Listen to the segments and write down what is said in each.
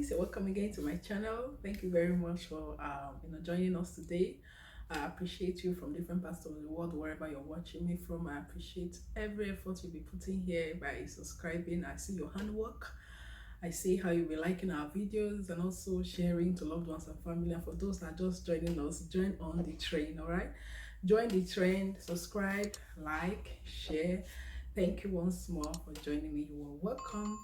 guys, welcome again to my channel. Thank you very much for joining us today. I appreciate you from different parts of the world, wherever you're watching me from. I appreciate every effort you'll be putting here by subscribing. I see your handwork. I see how you'll be liking our videos and also sharing to loved ones and family. And for those that are just joining us, join on the train. All right, join the train, subscribe, like, share. Thank you once more for joining me. You are welcome.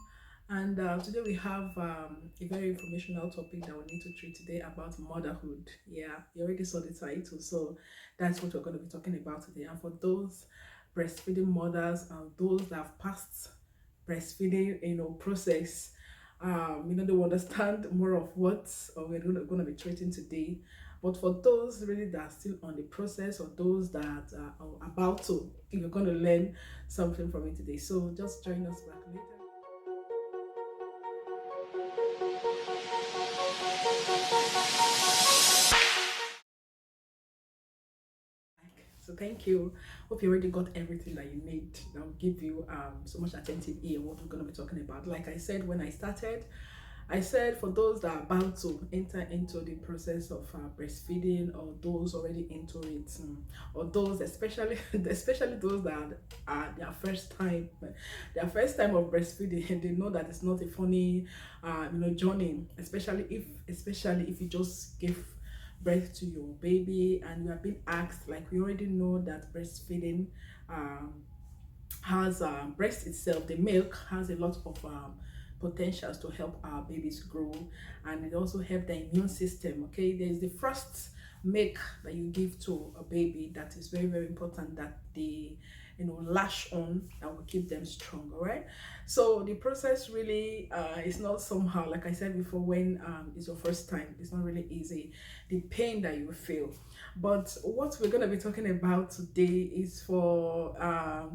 And today we have a very informational topic that we need to treat today about motherhood. Yeah, you already saw the title, so that's what we're going to be talking about today. And for those breastfeeding mothers and those that have passed breastfeeding, process, they will understand more of what we're going to be treating today. But for those really that are still on the process or those that are about to, you're going to learn something from it today. So just join us back later. So thank you. Hope you already got everything that you need. That will give you so much attentive ear what we're going to be talking about. Like I said when I started, I said for those that are about to enter into the process of breastfeeding, or those already into it, or those especially those that are their first time of breastfeeding, they know that it's not a funny journey, especially if you just give birth to your baby and you have been asked, like we already know that breastfeeding has breast itself, the milk has a lot of potentials to help our babies grow, and it also help the immune system. Okay, there's the first milk that you give to a baby that is very, very important, that they lash on, that will keep them strong. All right, so the process really is not somehow, like I said before, when it's your first time, it's not really easy, the pain that you feel. But what we're going to be talking about today is for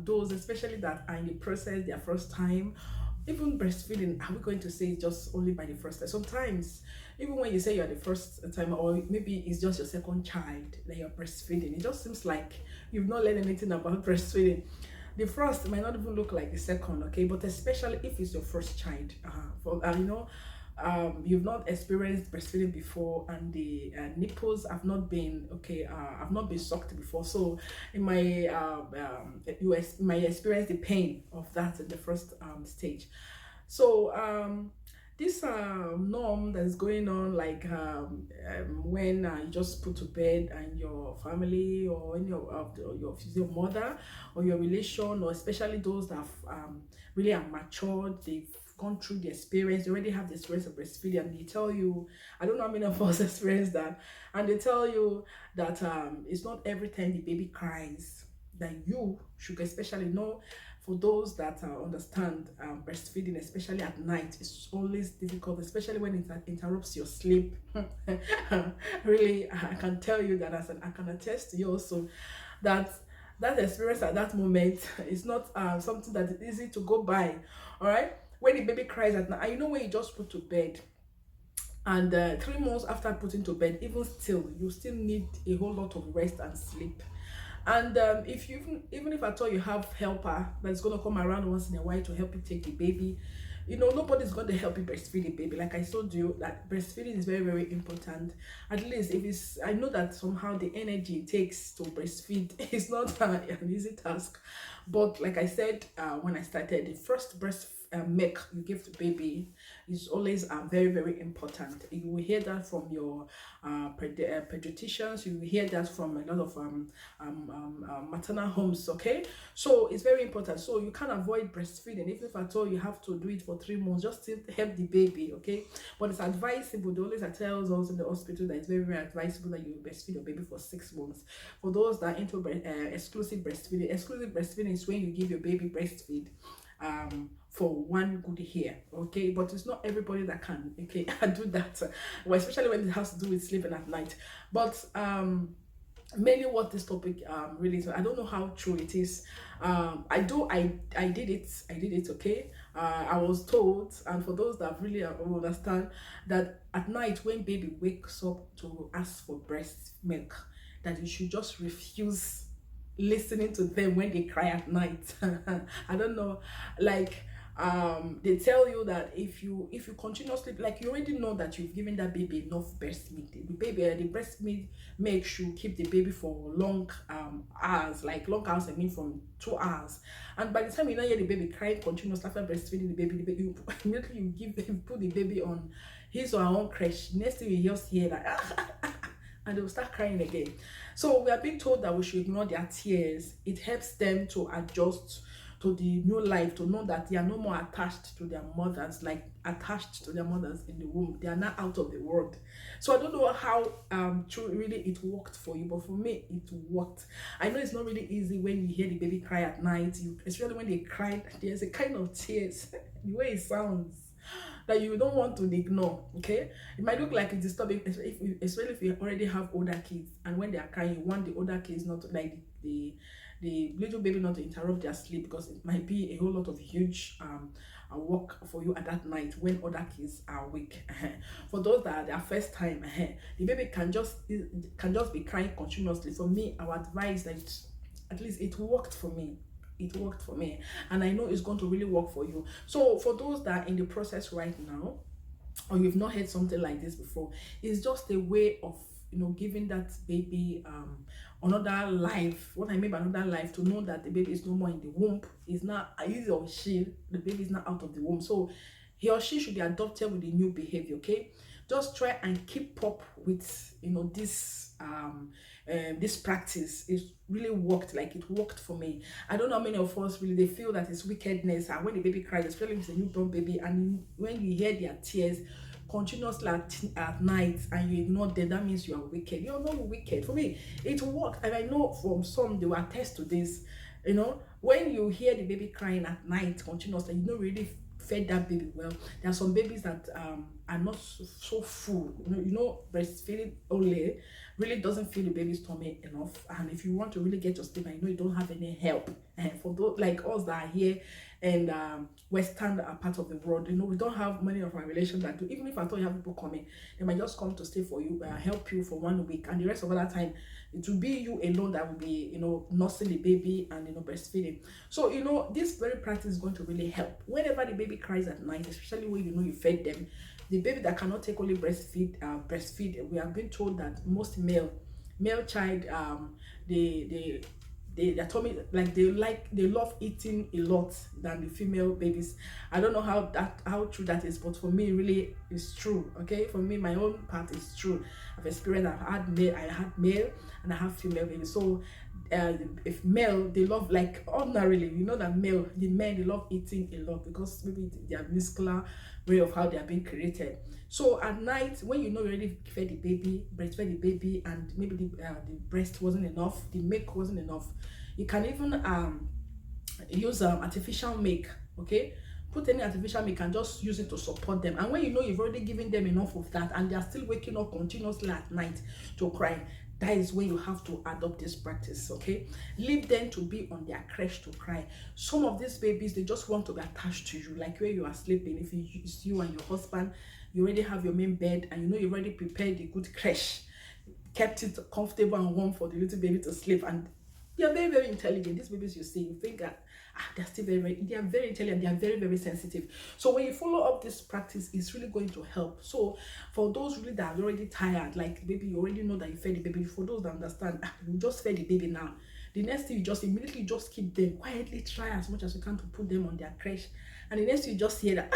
those especially that are in the process, their first time. Even breastfeeding, are we going to say just only by the first time? Sometimes even when you say you're the first time, or maybe it's just your second child that you're breastfeeding, it just seems like you've not learned anything about breastfeeding. The first might not even look like the second, okay? But especially if it's your first child, you've not experienced breastfeeding before, and the nipples have not been have not been sucked before. So in my you might experience the pain of that in the first stage. So this norm that's going on, like when you just put to bed and your family, or any of your mother or your relation, or especially those that really are matured, they've gone through the experience, they already have the experience of breastfeeding, and they tell you, I don't know how many of us experience that, and they tell you that it's not every time the baby cries that you should especially know. For those that understand breastfeeding, especially at night, it's always difficult, especially when it interrupts your sleep. Really, I can tell you that, I can attest to you also, that experience at that moment is not something that is easy to go by. All right, when the baby cries at night, when you just put to bed, and 3 months after putting to bed, even still, you still need a whole lot of rest and sleep. And if you even if at all you have helper that's going to come around once in a while to help you take the baby, nobody's going to help you breastfeed the baby. Like I told you, that breastfeeding is very, very important. At least if it's, I know that somehow the energy it takes to breastfeed is not an easy task. But like I said, when I started, the first breast milk you give to baby is always very, very important. You will hear that from your pediatricians. You will hear that from a lot of maternal homes. Okay, so it's very important. So you can't avoid breastfeeding. Even if at all you have to do it for 3 months, just to help the baby. Okay, but it's advisable. They always tells us in the hospital that it's very, very advisable that you breastfeed your baby for 6 months. For those that are into exclusive breastfeeding is when you give your baby breastfeed for 1 good year. Okay, but it's not everybody that can do that, well, especially when it has to do with sleeping at night. But mainly what this topic really is, I don't know how true it is. I did it. Okay, I was told, and for those that really understand, that at night when baby wakes up to ask for breast milk, that you should just refuse listening to them when they cry at night. I don't know, like They tell you that if you continuously, like, you already know that you've given that baby enough breast milk. The breast milk should keep the baby for long hours, like long hours, I mean from 2 hours. And by the time you now hear the baby crying continuously after breastfeeding the baby, you immediately you put the baby on his or her own crèche. Next thing you just hear like and they will start crying again. So we are being told that we should ignore their tears. It helps them to adjust to the new life, to know that they are no more attached to their mothers, like attached to their mothers in the womb. They are now out of the world. So I don't know how true really it worked for you, but for me it worked. I know it's not really easy when you hear the baby cry at night, especially when they cry. There's a kind of tears the way it sounds that you don't want to ignore. Okay, it might look like it's disturbing, especially if you already have older kids, and when they are crying you want the older kids not to, like the little baby, not to interrupt their sleep, because it might be a whole lot of huge work for you at that night when other kids are awake. For those that are their first time, the baby can just be crying continuously. For me, I would advise that at least it worked for me. It worked for me, and I know it's going to really work for you. So for those that are in the process right now, or you've not heard something like this before, it's just a way of giving that baby another life. What I mean by another life, to know that the baby is no more in the womb, is not he or she, the baby is not out of the womb, so he or she should be adopted with the new behavior. Okay, just try and keep up with this practice. It really worked. Like, it worked for me. I don't know how many of us really they feel that it's wickedness, and when the baby cries, especially if it's a newborn baby, and when you hear their tears continuously at night and you ignore them, that means you are wicked. You're not wicked. For me, it worked, and I know from some they will attest to this. When you hear the baby crying at night continuously, you don't really fed that baby well. There are some babies that are not so full. Breastfeeding only really doesn't fill the baby's tummy enough. And if you want to really get your sleep, and you don't have any help, and for those like us that are here and western part of the world, we don't have many of our relations that do. Even if I thought you have people coming, they might just come to stay for you, help you for 1 week, and the rest of the time it will be you alone that will be nursing the baby and breastfeeding. So this very practice is going to really help whenever the baby cries at night, especially when you fed them. The baby that cannot take only breastfeed, we have been told that most male child, their tummy, like they love eating a lot than the female babies. I don't know how true that is, but for me really it's true. Okay, for me, my own part is true. I've experienced, I had male and I have female babies. So if male, they love, like ordinarily, that the men, they love eating a lot because maybe their muscular way of how they are being created. So at night, when you already fed the baby, breastfed the baby, and maybe the breast wasn't enough, the milk wasn't enough, you can even use artificial milk. Okay, put any artificial milk and just use it to support them. And when you've already given them enough of that, and they are still waking up continuously at night to cry, that is when you have to adopt this practice. Okay, leave them to be on their crèche to cry. Some of these babies, they just want to be attached to you, like where you are sleeping. If it's you and your husband, you already have your main bed, and you've already prepared the good crèche, kept it comfortable and warm for the little baby to sleep. And they are very, very intelligent. These babies you see, you think that they're still they are very intelligent, they are very, very sensitive. So when you follow up this practice, it's really going to help. So for those really that are already tired, like baby, you already know that you fed the baby. For those that understand, you just fed the baby now. The next thing, you just immediately just keep them quietly, try as much as you can to put them on their crèche. And the next thing, you just hear that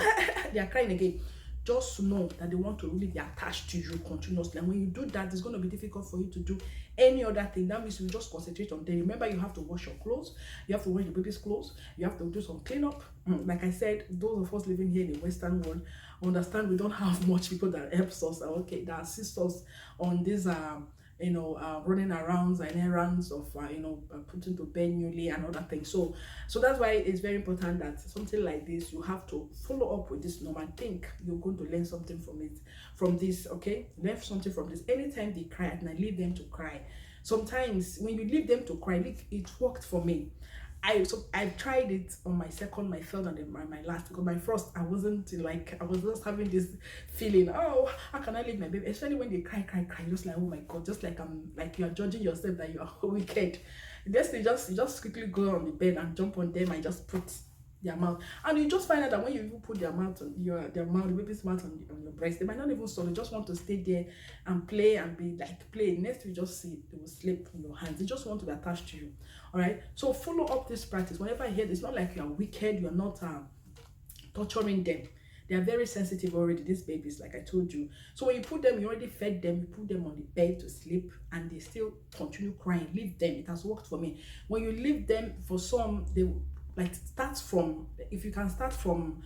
they are crying again. Just know that they want to really be attached to you continuously. And when you do that, it's going to be difficult for you to do any other thing. That means you just concentrate on them. Remember, you have to wash your clothes, you have to wash your baby's clothes, you have to do some cleanup. Like I said, those of us living here in the Western world understand we don't have much people that helps us, that assist us on this running around and errands of putting to bed newly and other things. So that's why it's very important that something like this, you have to follow up with this norm and think you're going to learn something from this. Okay, learn something from this. Anytime they cry at night, leave them to cry. Sometimes when you leave them to cry, it worked for me. I tried it on my second, my third, and then my last, because my first, I was just having this feeling, oh, how can I leave my baby? Especially when they cry, just like, oh my God, just like you are judging yourself that you are wicked. You just quickly go on the bed and jump on them and just put their mouth. And you just find out that when you even put their mouth on the baby's mouth on your breast, they might not even stop. They just want to stay there and play and be like play. Next you just see they will sleep in your hands. They just want to be attached to you. All right. So follow up this practice. Whenever I hear this, it's not like you are wicked. You are not torturing them. They are very sensitive already, these babies, like I told you. So when you put them, you already fed them, you put them on the bed to sleep, and they still continue crying. Leave them. It has worked for me. When you leave them, for some, they like start from, if you can start from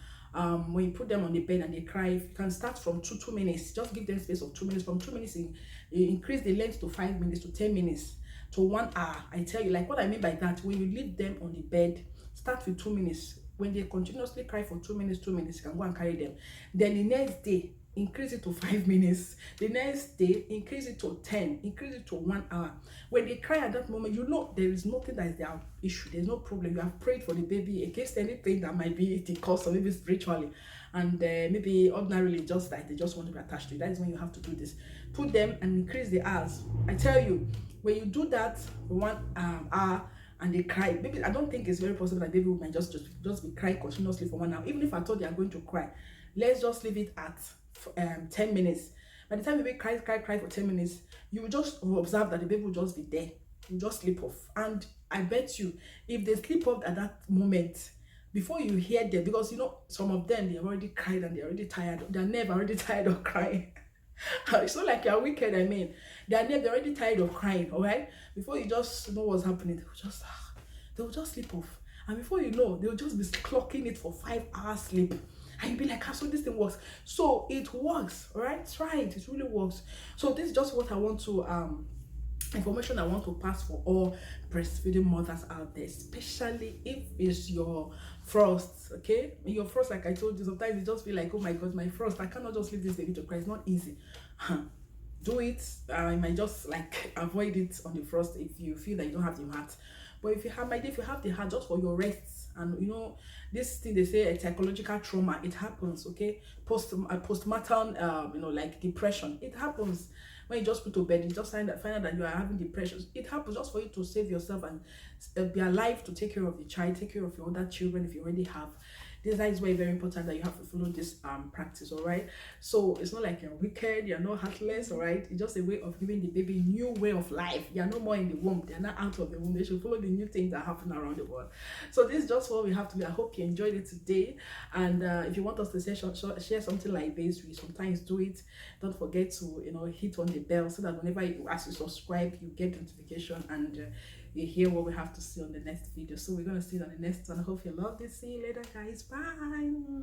when you put them on the bed and they cry, if you can start from 2 minutes, just give them space of 2 minutes. From 2 minutes, you increase the length to 5 minutes to 10 minutes to 1 hour. I tell you, like what I mean by that, when you leave them on the bed, start with 2 minutes. When they continuously cry for 2 minutes, you can go and carry them. Then the next day, increase it to 5 minutes. The next day, increase it to 10, increase it to 1 hour. When they cry at that moment, you know there is nothing that is their issue. There's no problem. You have prayed for the baby against anything that might be the cause, or maybe spiritually, and maybe ordinarily just like they just want to be attached to you. That is when you have to do this. Put them and increase the hours. I tell you, when you do that for 1 hour, and they cry, maybe I don't think it's very possible that baby might just be crying continuously for 1 hour. Even if I thought they are going to cry, let's just leave it at 10 minutes. By the time baby cry for 10 minutes, you will just observe that the baby will just be there. You just sleep off. And I bet you, if they sleep off at that moment, before you hear them, because you know some of them, they have already cried and they're already tired. They're never already tired of crying. It's not like you're wicked. I mean, they're already tired of crying. All right, before you just know what's happening, they will just sleep off, and before you know, they'll just be clocking it for 5 hours sleep, and you'll be like, "How so this thing works?" So it works. All right, try it. It really works. So this is just what I want to information I want to pass for all breastfeeding mothers out there, especially if it's your first. Okay, your first, like I told you, sometimes you just feel like, oh my god, my first, I cannot just leave this baby to cry. It's not easy. Do it. You might just like avoid it on the first if you feel that you don't have the heart. But if you have, if you have the heart, just for your rest, and you know this thing they say, a psychological trauma, it happens. Okay, postmortem like depression, it happens. When you just put to bed, you just find out that you are having depression. It happens just for you to save yourself and be alive to take care of the child, take care of your other children if you already have. This is very, very important that you have to follow this practice. All right, so it's not like you're wicked, you're not heartless. All right, it's just a way of giving the baby a new way of life. You're no more in the womb, they're not out of the womb. They should follow the new things that happen around the world. So this is just what we have to do. I hope you enjoyed it today, and if you want us to share something like this, we sometimes do it. Don't forget to hit on the bell so that whenever as you subscribe, you get notification, and you hear what we have to see on the next video. So we're going to see it on the next one. I hope you love this. See you later, guys. Bye.